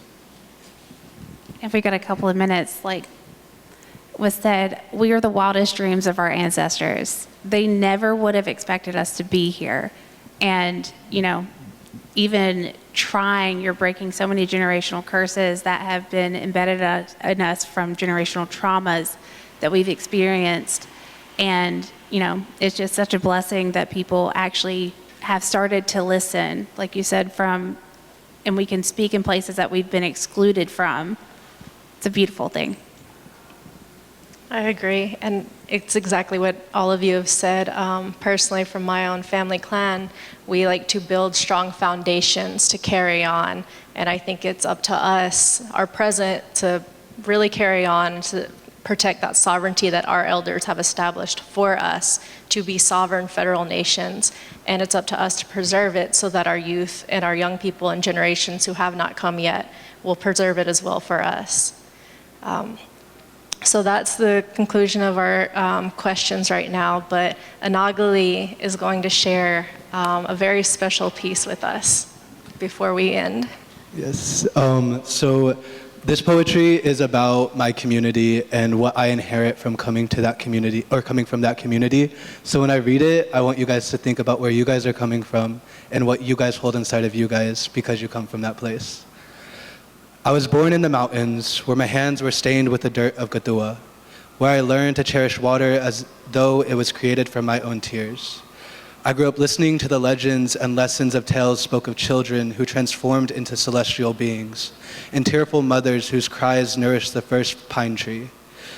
If we got a couple of minutes, like was said, we are the wildest dreams of our ancestors. They never would have expected us to be here. And, you know, even trying, you're breaking so many generational curses that have been embedded in us from generational traumas that we've experienced. And, you know, it's just such a blessing that people actually have started to listen, like you said, and we can speak in places that we've been excluded from. It's a beautiful thing. I agree, and it's exactly what all of you have said. Personally, from my own family clan, we like to build strong foundations to carry on, and I think it's up to us, our present, to really carry on, to protect that sovereignty that our elders have established for us to be sovereign federal nations, and it's up to us to preserve it so that our youth and our young people and generations who have not come yet will preserve it as well for us. So that's the conclusion of our questions right now, but Anagali is going to share a very special piece with us before we end. Yes, so this poetry is about my community and what I inherit from coming to that community, or coming from that community. So when I read it, I want you guys to think about where you guys are coming from and what you guys hold inside of you guys because you come from that place. I was born in the mountains where my hands were stained with the dirt of Gatua, where I learned to cherish water as though it was created from my own tears. I grew up listening to the legends and lessons of tales spoke of children who transformed into celestial beings, and tearful mothers whose cries nourished the first pine tree.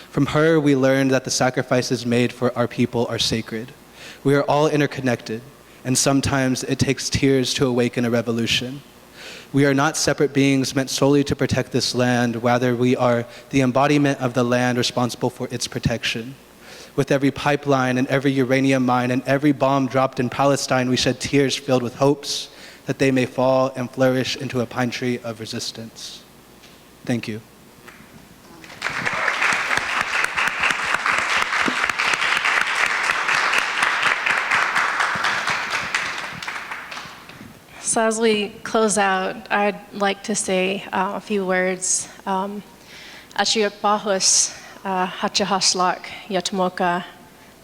From her, we learned that the sacrifices made for our people are sacred. We are all interconnected, and sometimes it takes tears to awaken a revolution. We are not separate beings meant solely to protect this land, rather we are the embodiment of the land responsible for its protection. With every pipeline and every uranium mine and every bomb dropped in Palestine, we shed tears filled with hopes that they may fall and flourish into a pine tree of resistance. Thank you. So as we close out, I'd like to say a few words. Ashiok Bahus, Hachahaslak, Yatamoka.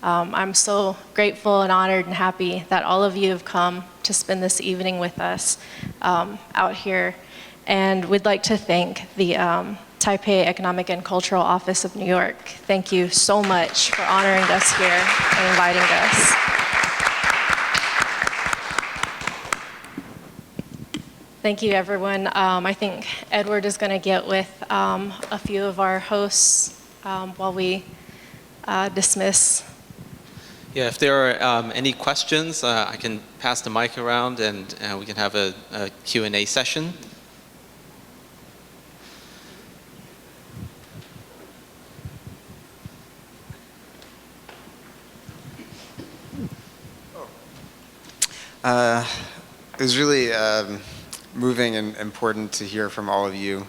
I'm so grateful and honored and happy that all of you have come to spend this evening with us out here. And we'd like to thank the Taipei Economic and Cultural Office of New York. Thank you so much for honoring us here and inviting us. Thank you, everyone. I think Edward is going to get with a few of our hosts while we dismiss. Yeah, if there are any questions, I can pass the mic around and we can have a Q&A session. It was really moving and important to hear from all of you.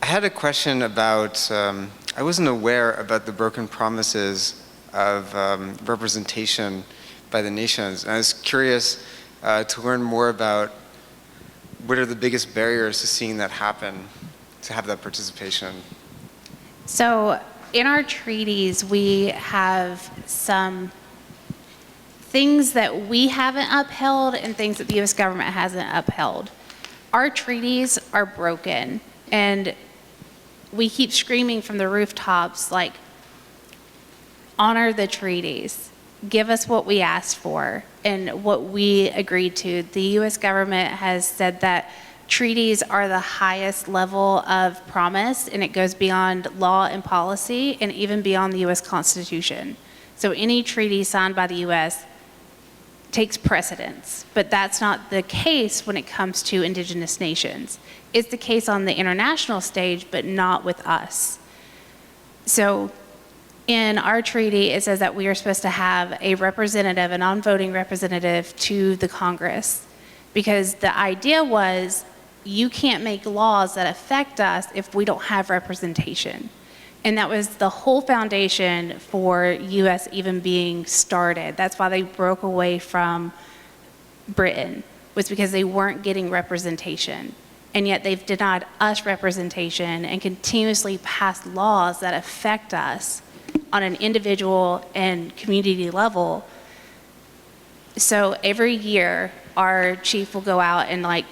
I had a question about, I wasn't aware about the broken promises of representation by the nations. And I was curious to learn more about what are the biggest barriers to seeing that happen, to have that participation. So in our treaties, we have some things that we haven't upheld and things that the U.S. government hasn't upheld. Our treaties are broken, and we keep screaming from the rooftops, like, honor the treaties, give us what we asked for and what we agreed to. The U.S. government has said that treaties are the highest level of promise, and it goes beyond law and policy and even beyond the U.S. Constitution. So any treaty signed by the U.S. takes precedence, but that's not the case when it comes to indigenous nations. It's the case on the international stage, but not with us. So in our treaty, it says that we are supposed to have a representative, a non-voting representative to the Congress, because the idea was you can't make laws that affect us if we don't have representation. And that was the whole foundation for US even being started. That's why they broke away from Britain, was because they weren't getting representation. And yet they've denied us representation and continuously passed laws that affect us on an individual and community level. So every year, our chief will go out and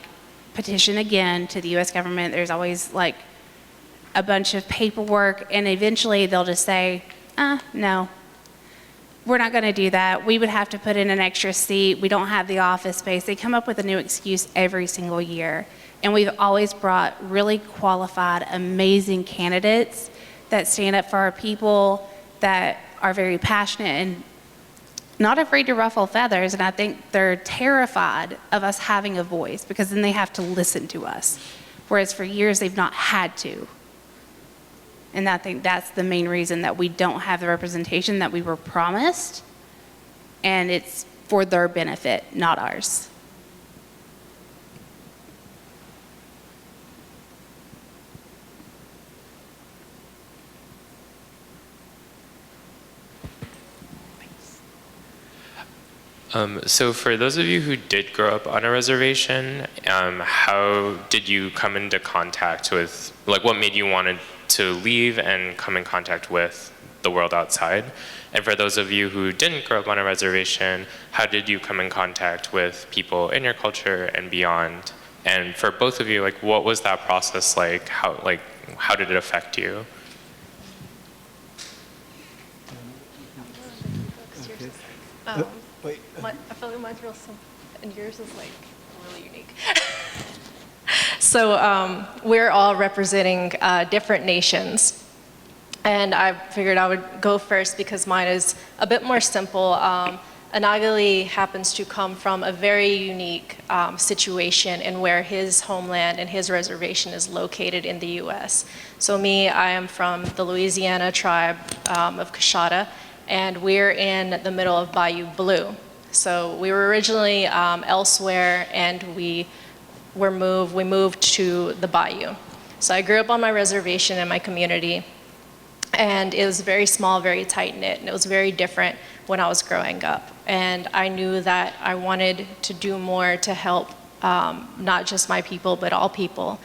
petition again to the US government. There's always a bunch of paperwork, and eventually they'll just say, no, we're not going to do that. We would have to put in an extra seat. We don't have the office space. They come up with a new excuse every single year. And we've always brought really qualified, amazing candidates that stand up for our people, that are very passionate and not afraid to ruffle feathers. And I think they're terrified of us having a voice, because then they have to listen to us. Whereas for years, they've not had to. And I think that's the main reason that we don't have the representation that we were promised, and it's for their benefit, not ours. So for those of you who did grow up on a reservation, how did you come into contact with, what made you want to leave and come in contact with the world outside? And for those of you who didn't grow up on a reservation, how did you come in contact with people in your culture and beyond? And for both of you, what was that process like? How did it affect you? Wait. I feel like mine's real simple, and yours is like really unique. So we're all representing different nations. And I figured I would go first because mine is a bit more simple. Anagali happens to come from a very unique situation in where his homeland and his reservation is located in the US. So me, I am from the Louisiana tribe of Coshada, and we're in the middle of Bayou Blue. So we were originally elsewhere, and we moved to the Bayou. So I grew up on my reservation in my community, and it was very small, very tight-knit, and it was very different when I was growing up. And I knew that I wanted to do more to help not just my people, but all people.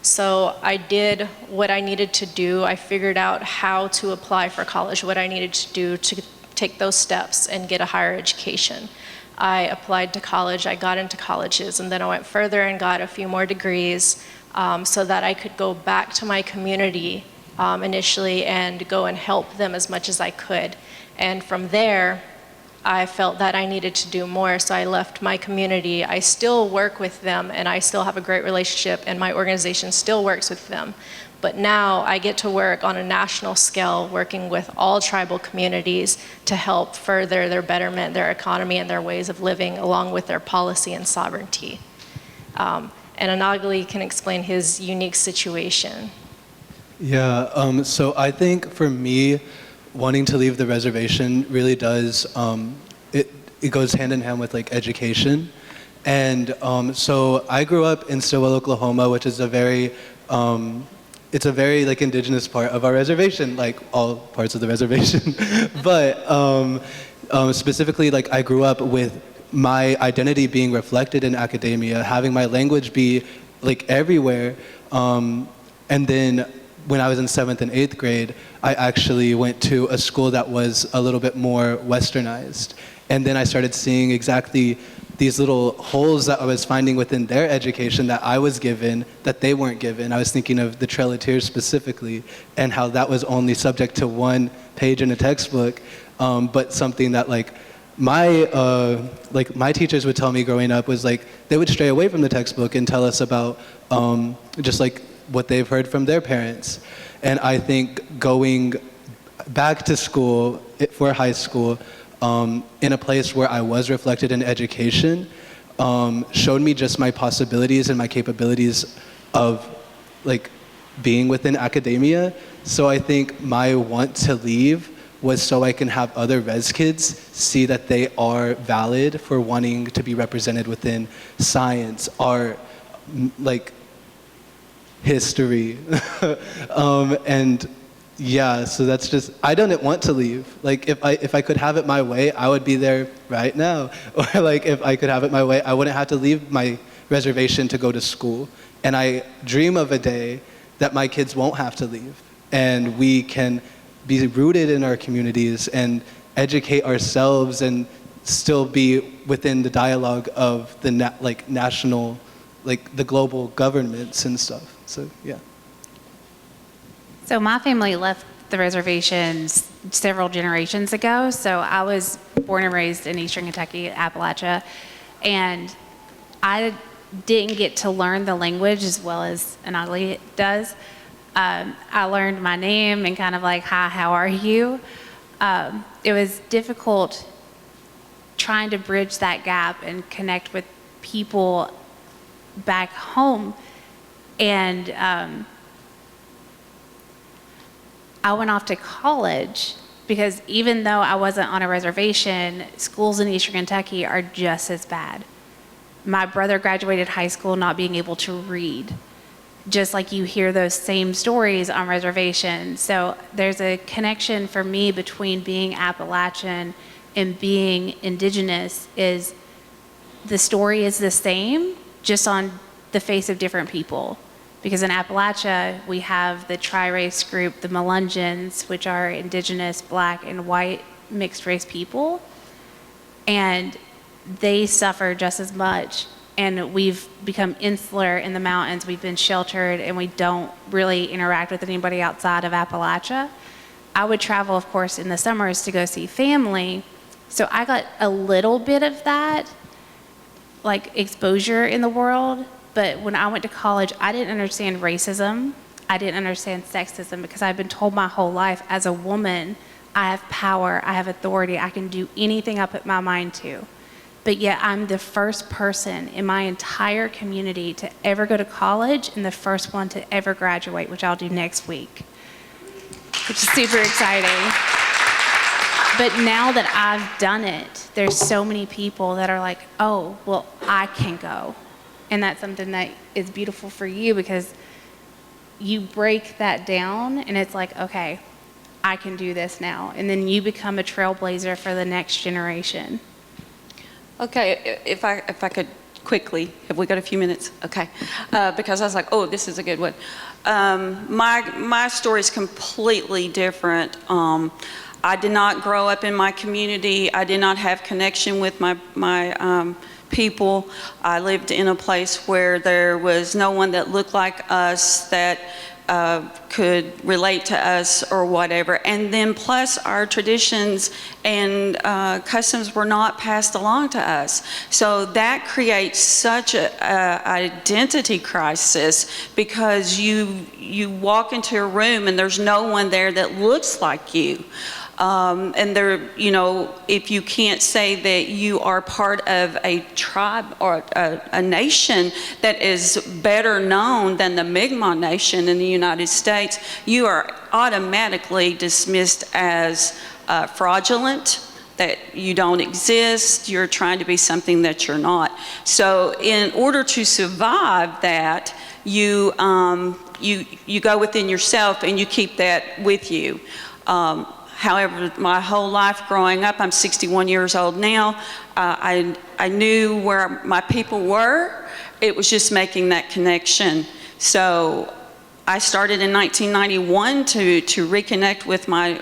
So I did what I needed to do. I figured out how to apply for college, what I needed to do to take those steps and get a higher education. I applied to college, I got into colleges, and then I went further and got a few more degrees so that I could go back to my community initially and go and help them as much as I could. And from there, I felt that I needed to do more, so I left my community. I still work with them, and I still have a great relationship, and my organization still works with them. But now I get to work on a national scale, working with all tribal communities to help further their betterment, their economy, and their ways of living, along with their policy and sovereignty. And Anagali can explain his unique situation. Yeah, so I think for me, wanting to leave the reservation really does, it goes hand in hand with like education. And so I grew up in Stillwell, Oklahoma, which is a very, it's a very like indigenous part of our reservation, like all parts of the reservation. But specifically, like I grew up with my identity being reflected in academia, having my language be like everywhere. And then when I was in 7th and 8th grade, I actually went to a school that was a little bit more westernized. And then I started seeing exactly these little holes that I was finding within their education that I was given, that they weren't given. I was thinking of the Trail of Tears specifically, and how that was only subject to one page in a textbook, but something that like my teachers would tell me growing up was like, they would stray away from the textbook and tell us about just like what they've heard from their parents. And I think going back to school for high school in a place where I was reflected in education showed me just my possibilities and my capabilities of like being within academia. So I think my want to leave was so I can have other res kids see that they are valid for wanting to be represented within science, art, like history. And yeah, so that's just, I didn't want to leave. Like if I could have it my way, I would be there right now. Or like if I could have it my way, I wouldn't have to leave my reservation to go to school. And I dream of a day that my kids won't have to leave, and we can be rooted in our communities and educate ourselves and still be within the dialogue of the national, like the global governments and stuff. So yeah. So my family left the reservations several generations ago. So I was born and raised in Eastern Kentucky, Appalachia, and I didn't get to learn the language as well as Anagali does. I learned my name and kind of like, hi, how are you? It was difficult trying to bridge that gap and connect with people back home. And I went off to college because even though I wasn't on a reservation, schools in Eastern Kentucky are just as bad. My brother graduated high school not being able to read, just like you hear those same stories on reservations. So there's a connection for me between being Appalachian and being Indigenous. Is the story is the same, just on the face of different people. Because in Appalachia, we have the tri-race group, the Melungeons, which are Indigenous, Black, and white mixed race people. And they suffer just as much. And we've become insular in the mountains. We've been sheltered, and we don't really interact with anybody outside of Appalachia. I would travel, of course, in the summers to go see family, So I got a little bit of that, like exposure in the world, but when I went to college, I didn't understand racism. I didn't understand sexism because I've been told my whole life as a woman, I have power, I have authority, I can do anything I put my mind to. But yet I'm the first person in my entire community to ever go to college and the first one to ever graduate, which I'll do next week, which is super exciting. But now that I've done it, there's so many people that are like, oh, well, I can go. And that's something that is beautiful for you because you break that down and it's like, okay, I can do this now. And then you become a trailblazer for the next generation. Okay, if I could quickly, have we got a few minutes? Okay, because I was like, oh, this is a good one. My story is completely different. I did not grow up in my community. I did not have connection with my people. I lived in a place where there was no one that looked like us that could relate to us or whatever. And then plus our traditions and customs were not passed along to us. So that creates such an identity crisis because you walk into a room and there's no one there that looks like you. And there, you know, if you can't say that you are part of a tribe or a nation that is better known than the Mi'kmaq Nation in the United States, you are automatically dismissed as fraudulent, that you don't exist, you're trying to be something that you're not. So in order to survive that, you go within yourself and you keep that with you. However, my whole life growing up, I'm 61 years old now, I knew where my people were. It was just making that connection. So I started in 1991 to reconnect with my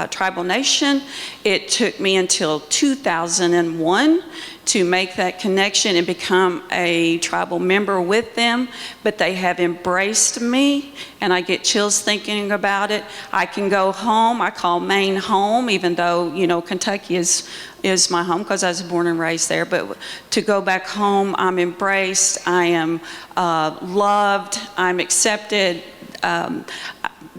tribal nation. It took me until 2001 to make that connection and become a tribal member with them, but they have embraced me, and I get chills thinking about it. I can go home. I call Maine home, even though, you know, Kentucky is my home because I was born and raised there, but to go back home, I'm embraced, I am loved, I'm accepted.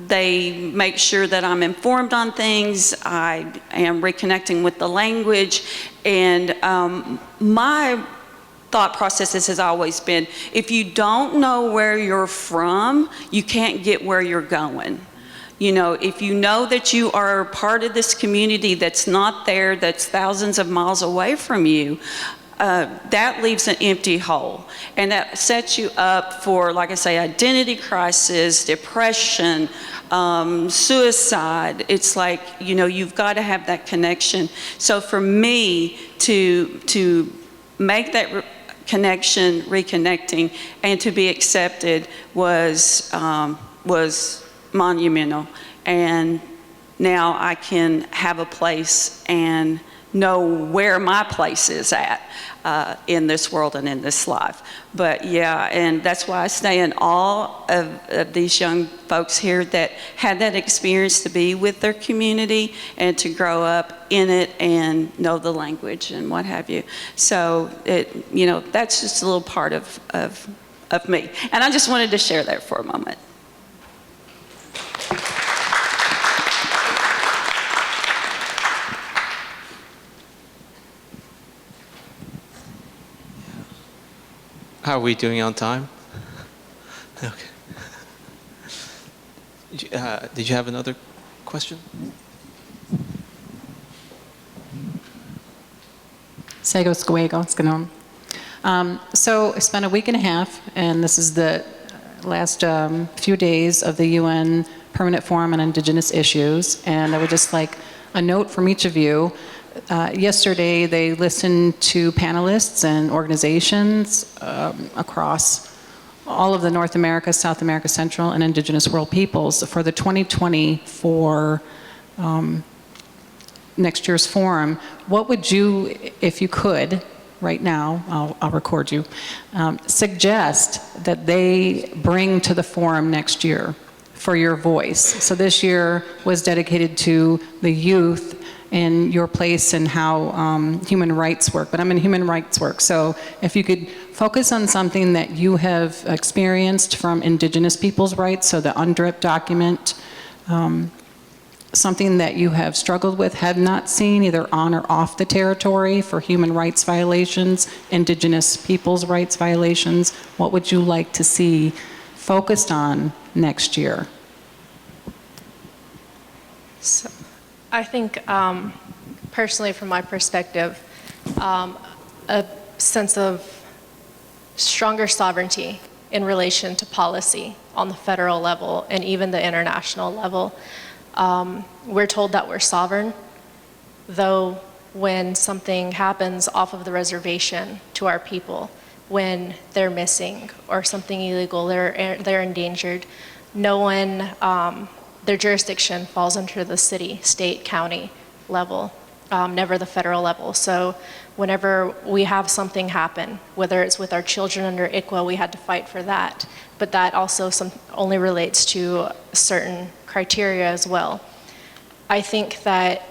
They make sure that I'm informed on things. I am reconnecting with the language. And my thought processes has always been, if you don't know where you're from, you can't get where you're going. You know, if you know that you are part of this community that's not there, that's thousands of miles away from you, that leaves an empty hole. And that sets you up for, like I say, identity crisis, depression, suicide. It's like, you know, you've got to have that connection. So for me to make that connection, reconnecting, and to be accepted was monumental. And now I can have a place and know where my place is at in this world and in this life. But yeah, and that's why I stay in awe of these young folks here that had that experience to be with their community and to grow up in it and know the language and what have you. So it, you know, that's just a little part of me. And I just wanted to share that for a moment. How are we doing on time? Okay. Did you have another question? So I spent a week and a half, and this is the last few days of the UN Permanent Forum on Indigenous Issues, and I would just like a note from each of you. Yesterday, they listened to panelists and organizations across all of the North America, South America, Central, and Indigenous World Peoples for the 2024 next year's forum. What would you, if you could, right now, I'll record you, suggest that they bring to the forum next year for your voice? So this year was dedicated to the youth and your place and how human rights work, but I'm in human rights work. So if you could focus on something that you have experienced from Indigenous Peoples' rights, so the UNDRIP document, something that you have struggled with, have not seen, either on or off the territory for human rights violations, Indigenous Peoples' rights violations, what would you like to see focused on next year? So, I think, personally, from my perspective, a sense of stronger sovereignty in relation to policy on the federal level and even the international level. We're told that we're sovereign, though when something happens off of the reservation to our people, when they're missing or something illegal, they're endangered, no one, their jurisdiction falls under the city, state, county level, never the federal level. So whenever we have something happen, whether it's with our children under ICWA, we had to fight for that. But that also only relates to certain criteria as well. I think that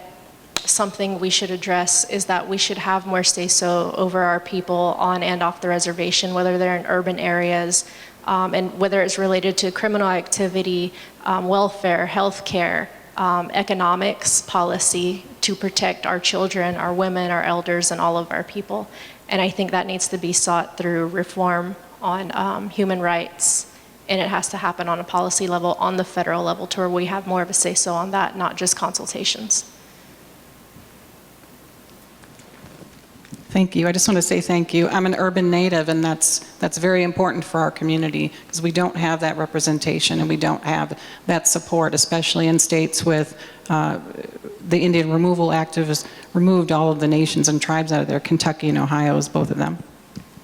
something we should address is that we should have more say-so over our people on and off the reservation, whether they're in urban areas, and whether it's related to criminal activity, welfare, healthcare, economics policy to protect our children, our women, our elders, and all of our people. And I think that needs to be sought through reform on human rights, and it has to happen on a policy level, on the federal level, to where we have more of a say-so on that, not just consultations. Thank you. I just want to say thank you. I'm an urban native, and that's very important for our community because we don't have that representation and we don't have that support, especially in states with the Indian Removal Act has removed all of the nations and tribes out of there. Kentucky and Ohio is both of them.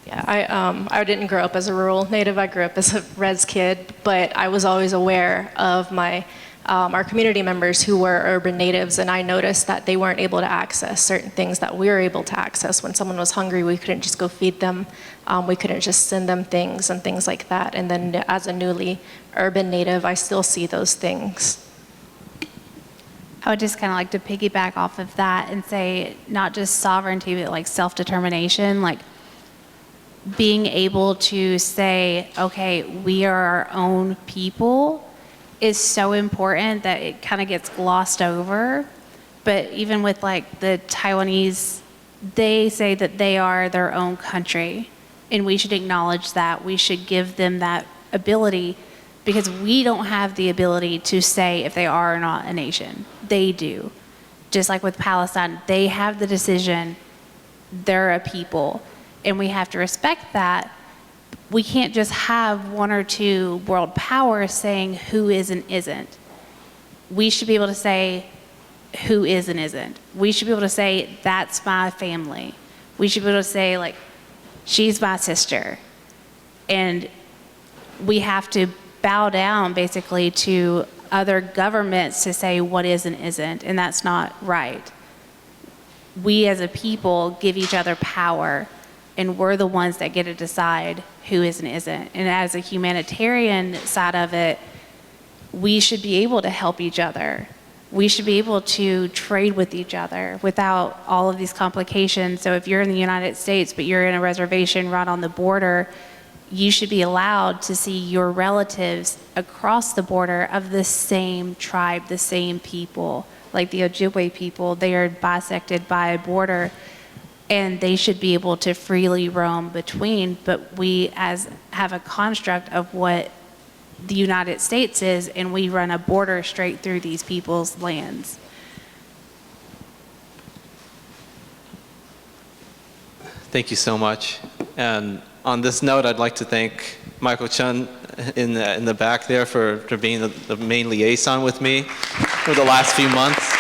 Yeah, I didn't grow up as a rural native. I grew up as a res kid, but I was always aware of our community members who were urban natives, and I noticed that they weren't able to access certain things that we were able to access. When someone was hungry, we couldn't just go feed them. We couldn't just send them things and things like that. And then as a newly urban native, I still see those things. I would just kind of like to piggyback off of that and say not just sovereignty, but like self-determination, like being able to say, okay, we are our own people is so important that it kind of gets glossed over. But even with like the Taiwanese, they say that they are their own country, and we should acknowledge that. We should give them that ability because we don't have the ability to say if they are or not a nation. They do. Just like with Palestine, they have the decision, they're a people, and we have to respect that. We can't just have one or two world powers saying who is and isn't. We should be able to say who is and isn't. We should be able to say, that's my family. We should be able to say, like, she's my sister. And we have to bow down, basically, to other governments to say what is and isn't, and that's not right. We as a people give each other power, and we're the ones that get to decide who is and isn't. And as a humanitarian side of it, we should be able to help each other. We should be able to trade with each other without all of these complications. So if you're in the United States, but you're in a reservation right on the border, you should be allowed to see your relatives across the border of the same tribe, the same people. Like the Ojibwe people, they are bisected by a border, and they should be able to freely roam between, but we have a construct of what the United States is, and we run a border straight through these people's lands. Thank you so much. And on this note, I'd like to thank Michael Chun in the back there for being the main liaison with me for the last few months.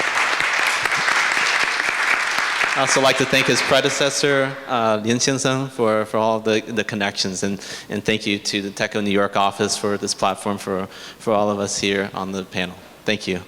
I'd also like to thank his predecessor, Lin Xingseng, for all the connections, and thank you to the TECO New York office for this platform for all of us here on the panel. Thank you.